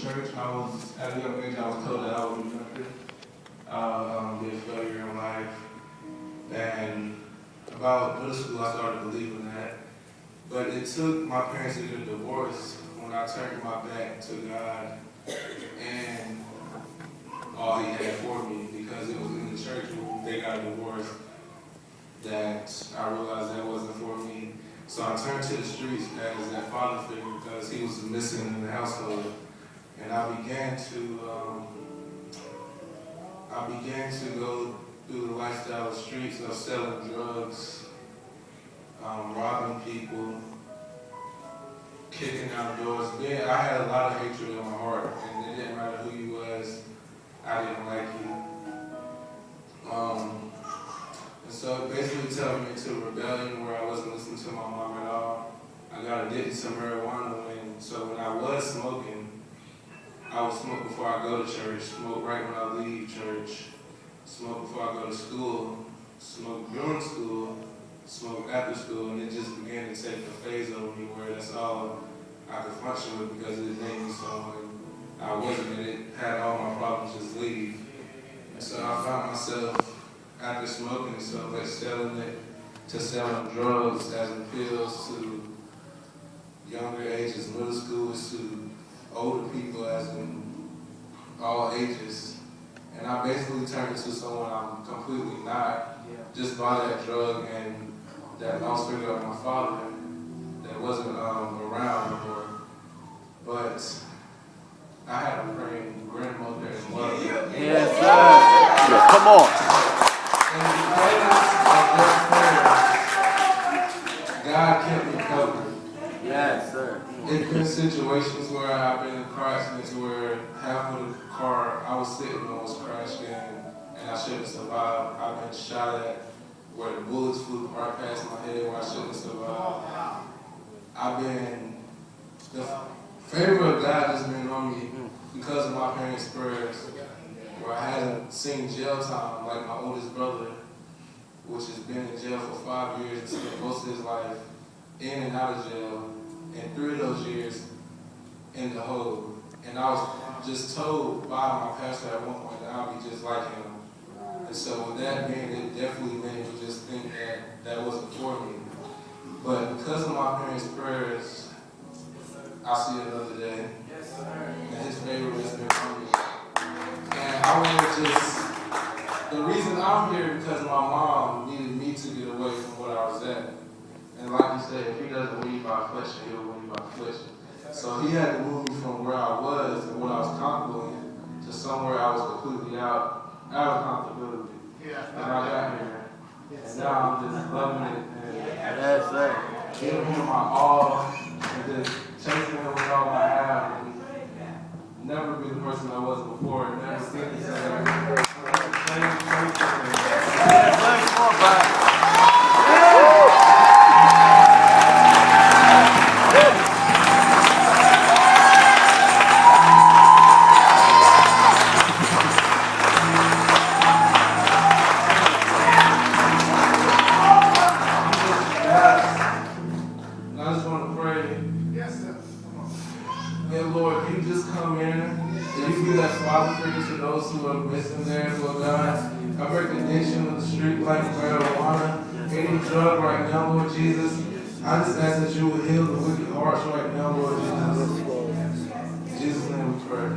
church. At a young age, I was told that I would be nothing. I would be a failure in life. And about middle school, I started believing that. But it took my parents to get a divorce when I turned my back to God and all He had for me, because it was in the church when they got a divorce that I realized that wasn't for me. So I turned to the streets as that father figure because he was missing in the household. And I began to go through the lifestyle of streets of selling drugs, robbing people, kicking down doors. I had a lot of hatred in my heart, and it didn't matter who you was, I didn't like you. And so it basically turned me into rebellion where I wasn't listening to my mom at all. I got addicted to marijuana so when I was smoking, I would smoke before I go to church, smoke right when I leave church, smoke before I go to school, smoke during school, smoke after school, and it just began to take a phase over me where that's all I could function with because it made me someone I wasn't, and it had all my problems just leave. And so I found myself, after smoking so much, selling it to selling drugs as in pills to younger ages, middle schoolers to older people as in all ages. And I basically turned into someone I'm completely not, just by that drug and that lost figure of my father that wasn't around anymore. But I had a praying grandmother and mother. Yes, sir. Yeah, come on. And because of their prayers, God kept me covered. Yes, sir. It's been situations where I've been in car accidents where half of the car I was sitting on was crashed in and I shouldn't survive. I've been shot at where the bullets flew right past my head where I shouldn't survive. The favor of God has been on me because of my parents' prayers, where I hadn't seen jail time like my oldest brother, which has been in jail for 5 years and spent most of his life in and out of jail. And 3 of those years in the hole. And I was just told by my pastor at one point that I'll be just like him. And so with that being, it definitely made me just think that that wasn't for me. But because of my parents' prayers, I'll see another day. And His favor has been on me. And I want to the reason I'm here is because my mom needed me to get away from what I was at. And like you said, if He doesn't win by flesh, He'll win by flesh. So He had to move me from where I was and what I was comfortable in to somewhere I was completely out of comfortability. And I got here. And now I'm just loving it and giving Him my all and just chasing Him with all I have. And never be the person I was before and never see the same. I just ask that you would heal the wicked hearts right now, Lord Jesus. In Jesus' name we pray.